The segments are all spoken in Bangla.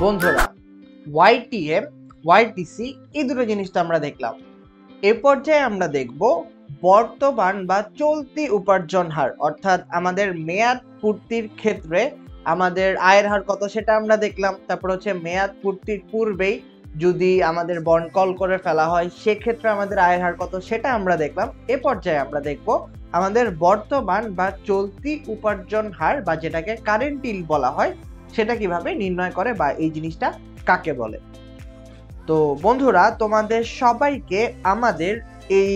বন্ধুরা, ওয়াইটিএম, ওয়াইটিসি এই দুটো জিনিসটা আমরা দেখলাম। এ পর্যায়ে আমরা দেখব বর্তমান বা চলতি উপার্জন হার, অর্থাৎ আমাদের মেয়াদ পূর্তির ক্ষেত্রে আমাদের আয়ের হার কত সেটা আমরা দেখলাম। তারপর হচ্ছে মেয়াদ পূর্তির পূর্বেই যদি আমাদের বন্ড কল করে ফেলা হয় সেক্ষেত্রে আমাদের আয়ের হার কত সেটা আমরা দেখলাম। এ পর্যায়ে আমরা দেখব আমাদের বর্তমান বা চলতি উপার্জন হার বা যেটাকে কারেন্ট ইল্ড বলা হয় সেটা কিভাবে নির্ণয় করে বা এই জিনিসটা কাকে বলে। তো বন্ধুরা, তোমাদের সবাইকে আমাদের এই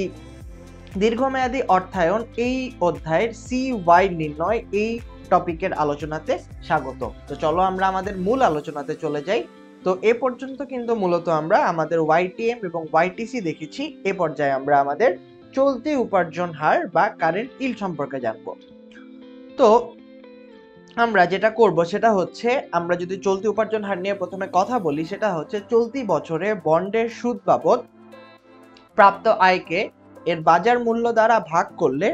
দীর্ঘমেয়াদী অর্থায়ন এই অধ্যায়ের CY নির্ণয় এই টপিকের আলোচনাতে স্বাগত। তো চলো আমরা আমাদের মূল আলোচনাতে চলে যাই। তো এ পর্যন্ত কিন্তু মূলত আমরা আমাদের ওয়াইটিএম এবং ওয়াইটিসি দেখেছি। এ পর্যায়ে আমরা আমাদের চলতি উপার্জন হার বা কারেন্ট ইল্ড সম্পর্কে জানবো। তো আমরা যেটা করব সেটা হচ্ছে, আমরা যদি চলতি উপার্জন হার নিয়ে প্রথমে কথা বলি, সেটা হচ্ছে চলতি বছরে বন্ডের সুদ বাবদ প্রাপ্ত আয়কে এর বাজার মূল্য দ্বারা ভাগ করলে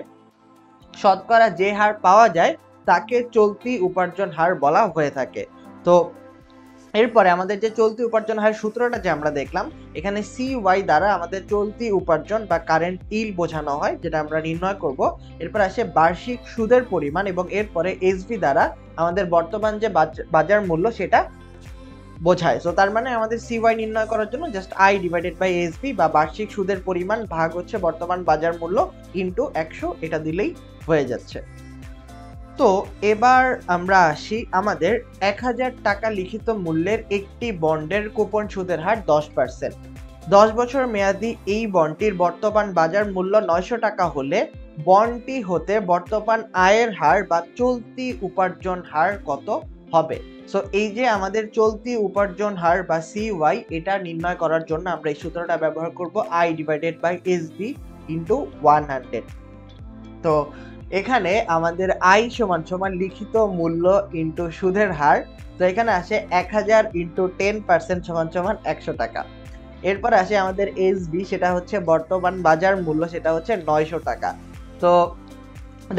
শতকরা যে হার পাওয়া যায় তাকে চলতি উপার্জন হার বলা হয়ে থাকে। তো এরপরে আমাদের যে চলতি উপার্জন হার সূত্রটা যে আমরা দেখলাম, এখানে CY দ্বারা আমাদের চলতি উপার্জন বা কারেন্ট ইল্ড বোঝানো হয়, যেটা আমরা নির্ণয় করব। এরপর আসে বার্ষিক সুদের পরিমাণ এবং এরপরে SV দ্বারা আমাদের বর্তমান যে বাজার মূল্য সেটা বোঝায়। সো তার মানে আমাদের CY নির্ণয় করার জন্য just I divided by SV বা বার্ষিক সুদের পরিমাণ ভাগ হচ্ছে বর্তমান বাজার মূল্য ইনটু 100, এটা দিলেই হয়ে যাচ্ছে। তো এবার আমরা আসি আমাদের 1000 টাকা লিখিত মূল্যের একটি বন্ডের কুপন সুদের হার 10%। 10 বছর মেয়াদী এই বন্ডটির বর্তমান বাজার মূল্য 900 টাকা হলে বন্ডটি হতে বর্তমান আয়ের হার বা চলতি উপার্জন হার কত হবে। সো এই যে আমাদের চলতি উপার্জন হার বা CY, এটা নির্ণয় করার জন্য আমরা এই সূত্রটা ব্যবহার করব I divided by SV into 100। তো এখানে আমাদের I সমান সমান লিখিত মূল্য ইনটু সুদের হার। তো এখানে আসে 1000 ইনটু 10% সমান সমান 100 টাকা। এরপর আসে আমাদের SV, সেটা হচ্ছে বর্তমান বাজার মূল্য, সেটা হচ্ছে 900 টাকা। তো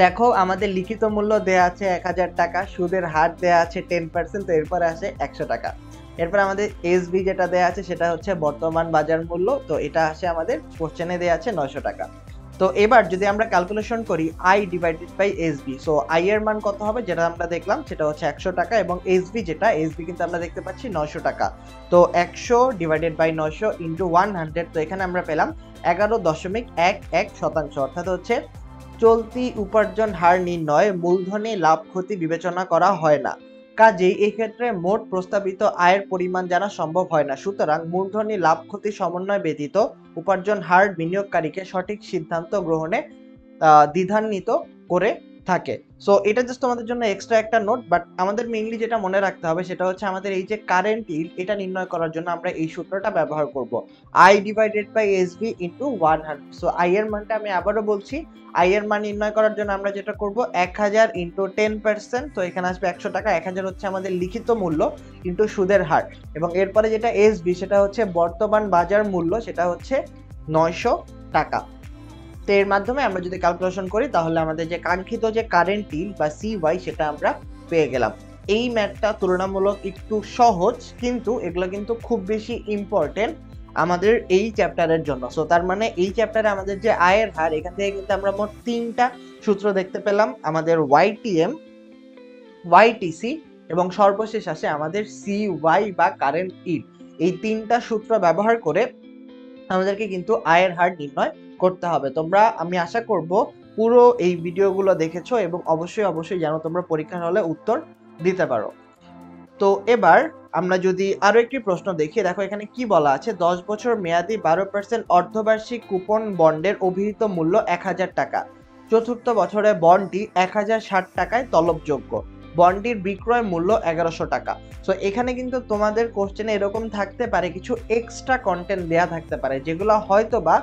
দেখো আমাদের লিখিত মূল্য দেয়া আছে 1000 টাকা, সুদের হার দেয়া আছে 10%, তো এরপরে আসে 100 টাকা। এরপর আমাদের SV যেটা দেয়া আছে সেটা হচ্ছে বর্তমান বাজার মূল্য, তো এটা আসে আমাদের কোশ্চেনে দেয়া আছে 900 টাকা। তো এবার যদি আমরা ক্যালকুলেশন করি I divided by SV, so I এর মান কত হবে যেটা আমরা দেখলাম সেটা হচ্ছে 100 টাকা এবং SV যেটা SV কিন্তু আমরা দেখতে পাচ্ছি 900 টাকা। তো 100 ডিভাইডেড বাই 900 ইনটু 100, তো এখানে আমরা পেলাম 11.11%, অর্থাৎ হচ্ছে চলতি উপার্জন হার নির্ণয়ে মূলধনী লাভ ক্ষতি বিবেচনা করা হয় না, কাজেই এই ক্ষেত্রে মোট প্রস্তাবিত আয়ের পরিমাণ জানা সম্ভব হয় না। সুতরাং মূলধনী লাভ ক্ষতি সমন্বয় ব্যতীত উপার্জন হার বিনিয়োগকারীকে সঠিক সিদ্ধান্ত গ্রহণে দ্বিধান্বিত করে থাকে। সো এটা জাস্ট তোমাদের জন্য এক্সট্রা একটা নোট, বাট আমাদের মেইনলি যেটা মনে রাখতে হবে সেটা হচ্ছে আমাদের এই যে কারেন্ট ইল্ড, এটা নির্ণয় করার জন্য আমরা এই সূত্রটা ব্যবহার করব, I divided by SV into 100। So I এর মানটা আমি আবারও বলছি, I এর মান নির্ণয় করার জন্য আমরা যেটা করব 1000 ইনটু 10%, তো এখানে আসবে 100 টাকা। 1000 হচ্ছে আমাদের লিখিত মূল্য ইনটু সুদের হার এবং এরপরে যেটা SV সেটা হচ্ছে বর্তমান বাজার মূল্য, সেটা হচ্ছে 900 টাকা। তো এর মাধ্যমে আমরা যদি ক্যালকুলেশন করি তাহলে আমাদের যে কাঙ্ক্ষিত যে কারেন্ট ইল্ড বা CY সেটা আমরা পেয়ে গেলাম। এই ম্যাথটা তুলনামূলক একটু সহজ, কিন্তু এগুলো কিন্তু খুব বেশি ইম্পর্টেন্ট আমাদের এই চ্যাপ্টারের জন্য। সো তার মানে এই চ্যাপ্টারে আমাদের যে আয়ের হার, এখান থেকে কিন্তু আমরা মোট 3টা সূত্র দেখতে পেলাম, আমাদের ওয়াইটিএম, ওয়াইটিসি এবং সর্বশেষ আসে আমাদের CY বা কারেন্ট ইল্ড। এই 3টা সূত্র ব্যবহার করে আমাদেরকে কিন্তু আয়ের হার নির্ণয় করতে হবে। তোমরা, আমি আশা করব পুরো এই ভিডিওগুলো দেখেছো এবং অবশ্যই যেন তোমরা পরীক্ষার হলে উত্তর দিতে পারো। তো এবার আমরা যদি আরো একটি প্রশ্ন দেখি, দেখো এখানে কি বলা আছে, 10 বছর মেয়াদি 12% অর্ধবার্ষিক কুপন বন্ডের অভিহিত মূল্য 1000 টাকা। চতুর্থ বছরে বন্ডটি 1060 টাকায় তলবযোগ্য। বন্ডটির বিক্রয় মূল্য 1100 টাকা। সো এখানে কিন্তু তোমাদের কোশ্চেনে এরকম থাকতে পারে, কিছু এক্সট্রা কন্টেন্ট দেয়া থাকতে পারে যেগুলো হয়তো বা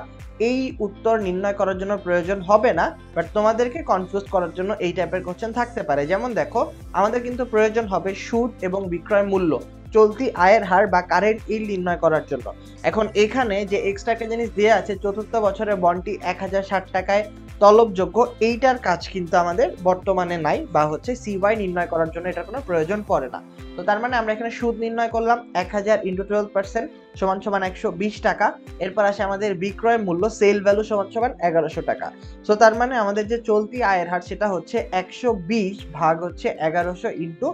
এই উত্তর নির্ণয় করার জন্য প্রয়োজন হবে না, বাট তোমাদেরকে কনফিউজ করার জন্য এই টাইপের কোশ্চেন থাকতে পারে। যেমন দেখো, আমাদের কিন্তু প্রয়োজন হবে সুদ এবং বিক্রয় মূল্য চলতি আয়ের হার বা কারেন্ট ইল্ড নির্ণয় করার জন্য। এখন এখানে যে এক্সট্রা একটা জিনিস দেওয়া আছে, চতুর্থ বছরে বন্ডটি 1060 টাকায় তলবযোগ্য এইটার কাজ কিন্তু আমাদের বর্তমানে নাই, বা হচ্ছে সিওয়াই নির্ণয় করার জন্য এটার কোনো প্রয়োজন পড়ে না। তো তার মানে আমরা এখানে সুদ নির্ণয় করলাম 1000 × 12% সমান সমান 120 টাকা। এরপর আসে আমাদের বিক্রয় মূল্য সেল ভ্যালু সমান সমান 1100 টাকা। সো তার মানে আমাদের যে চলতি আয়ের হার সেটা হচ্ছে 120 ভাগ হচ্ছে 1100 ইন্টু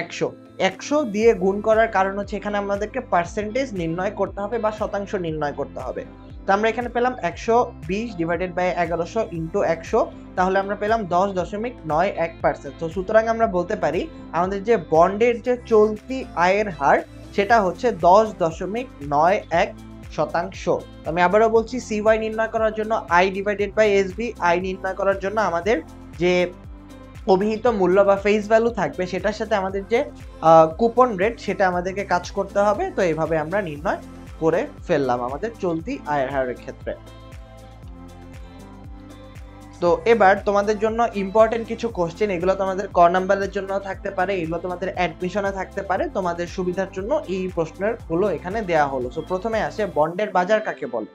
100। 100 দিয়ে গুণ করার কারণ হচ্ছে এখানে আমাদেরকে পার্সেন্টেজ নির্ণয় করতে হবে বা শতাংশ নির্ণয় করতে হবে। তো আমরা এখানে পেলাম 120 ডিভাইডেড বাই 1100 ইন্টু 100, তাহলে আমরা পেলাম 10.91%। তো সুতরাং আমরা বলতে পারি আমাদের যে বন্ডের যে চলতি আয়ের হার সেটা হচ্ছে 10.91%। আমি আবারও বলছি, সিওয়াই নির্ণয় করার জন্য I divided by SB, I নির্ণয় করার জন্য আমাদের যে অভিহিত মূল্য বা ফেস ভ্যালু থাকবে সেটার সাথে আমাদের যে কুপন রেট সেটা আমাদেরকে কাজ করতে হবে। তো এইভাবে আমরা নির্ণয় করে ফেললাম আমাদের চলতি আয়ের হারের ক্ষেত্রে। তো এবার তোমাদের জন্য ইম্পর্টেন্ট কিছু কোশ্চেন, এগুলো তোমাদের ক নাম্বারের জন্য থাকতে পারে, এগুলো তোমাদের অ্যাডমিশনে থাকতে পারে, তোমাদের সুবিধার জন্য এই প্রশ্নের গুলো এখানে দেয়া হলো। তো প্রথমে আসে বন্ডের বাজার কাকে বলে।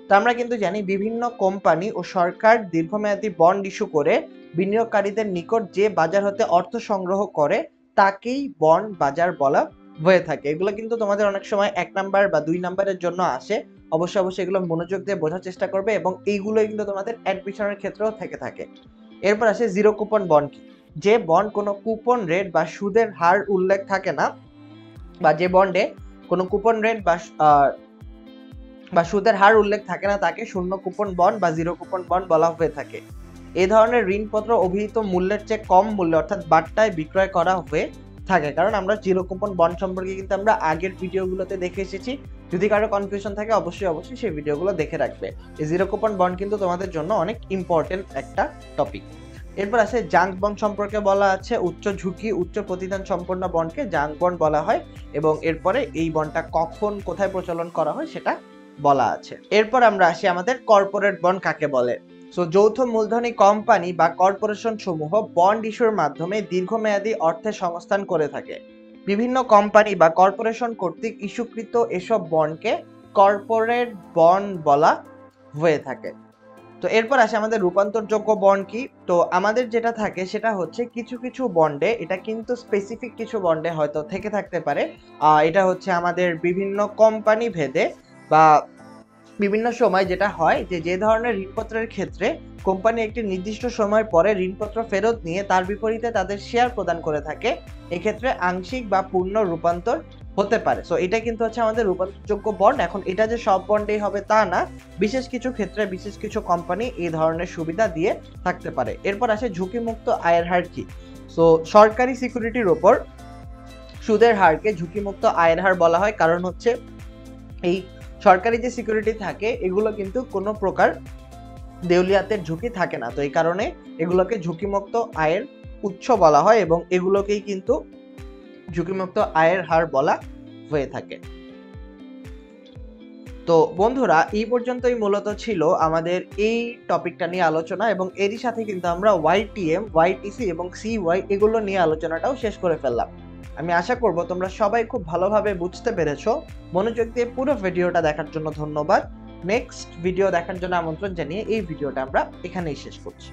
তো আমরা কিন্তু জানি বিভিন্ন কোম্পানি ও সরকার দীর্ঘমেয়াদী বন্ড ইস্যু করে বিনিয়োগকারীদের নিকট যে বাজার হতে অর্থ সংগ্রহ করে তাকেই বন্ড বাজার বলা হয়ে থাকে। এগুলো কিন্তু তোমাদের অনেক সময় 1 নাম্বার বা 2 নাম্বারের জন্য আসে। অবশ্যই এগুলো মনোযোগ দিয়ে বোঝার চেষ্টা করবে, এবং এইগুলোই কিন্তু তোমাদের অ্যাডমিশনের ক্ষেত্রেও থেকে থাকে। এরপর আসে জিরো কুপন বন্ড। যে বন্ড কোনো কুপন রেট বা সুদের হার উল্লেখ থাকে না, বা যে বন্ডে কোনো কুপন রেট বা সুদের হার উল্লেখ থাকে না তাকে শূন্য কুপন বন্ড বা জিরো কুপন বন্ড বলা হয়ে থাকে। এই ধরনের ঋণপত্র অভিহিত মূল্যের চেয়ে কম মূল্যে অর্থাৎ বাট্টায় বিক্রয় করা হয়ে থাকে। কারণ আমরা জিরো কুপন বন্ড সম্পর্কে কিন্তু আমরা আগের ভিডিওগুলোতে দেখে এসেছি। যদি কারো কনফিউশন থাকে অবশ্যই সেই ভিডিওগুলো দেখে রাখবে। এই জিরো কুপন বন্ড কিন্তু তোমাদের জন্য অনেক ইম্পর্টেন্ট একটা টপিক। এরপর আছে জাঙ্ক বন্ড সম্পর্কে বলা আছে, উচ্চ ঝুঁকি উচ্চ প্রতিদান সম্পন্ন বন্ডকে জাঙ্ক বন্ড বলা হয়, এবং এরপরে এই বন্ডটা কখন কোথায় প্রচলন করা হয় সেটা বলা আছে। এরপর আমরা আসি আমাদের কর্পোরেট বন্ড কাকে বলে। সো যৌথ মূলধনী কোম্পানি বা কর্পোরেশন সমূহ বন্ড ইস্যুর মাধ্যমে দীর্ঘমেয়াদী অর্থের সংস্থান করে থাকে। বিভিন্ন কোম্পানি বা কর্পোরেশন কর্তৃক ইস্যুকৃত এসব বন্ডকে কর্পোরেট বন্ড বলা হয়ে থাকে। তো এরপর আসে আমাদের রূপান্তরযোগ্য বন্ড কি। তো আমাদের যেটা থাকে সেটা হচ্ছে কিছু বন্ডে, এটা কিন্তু স্পেসিফিক কিছু বন্ডে হয়তো থেকে থাকতে পারে, এটা হচ্ছে আমাদের বিভিন্ন কোম্পানি ভেদে বা বিভিন্ন সময় যেটা হয় যে ধরনের ঋণপত্রের ক্ষেত্রে কোম্পানি একটি নির্দিষ্ট সময় পরে ঋণপত্র ফেরত নিয়ে তার বিপরীতে তাদের শেয়ার প্রদান করে থাকে, এক্ষেত্রে আংশিক বা পূর্ণ রূপান্তর হতে পারে। সো এটা কিন্তু হচ্ছে আমাদের রূপান্তরযোগ্য বন্ড। এখন এটা যে সব বন্ডেই হবে তা না, বিশেষ কিছু ক্ষেত্রে বিশেষ কিছু কোম্পানি এই ধরনের সুবিধা দিয়ে থাকতে পারে। এরপর আসে ঝুঁকিমুক্ত আয়ের হার কি। সো সরকারি সিকিউরিটির উপর সুদের হারকে ঝুঁকিমুক্ত আয়ের হার বলা হয়, কারণ হচ্ছে এই সরকারি যে সিকিউরিটি থাকে এগুলো কিন্তু কোনো প্রকার দেউলিয়াতের ঝুঁকি থাকে না। তো এই কারণে এগুলোকে ঝুঁকিমুক্ত আয়ের উৎস বলা হয়, এবং এগুলোকেই কিন্তু ঝুঁকিমুক্ত আয়ের হার বলা হয়ে থাকে। তো বন্ধুরা, এই পর্যন্তই মূলত ছিল আমাদের এই টপিকটা নিয়ে আলোচনা, এবং এরই সাথে কিন্তু আমরা ওয়াইটিএম, ওয়াইটিসি এবং সিওয়াই এগুলো নিয়ে আলোচনাটাও শেষ করে ফেললাম। আমি আশা করব তোমরা সবাই খুব ভালোভাবে বুঝতে পেরেছো। মনোযোগ দিয়ে পুরো ভিডিওটা দেখার জন্য ধন্যবাদ। নেক্সট ভিডিও দেখার জন্য আমন্ত্রণ জানিয়ে এই ভিডিওটা আমরা এখানেই শেষ করছি।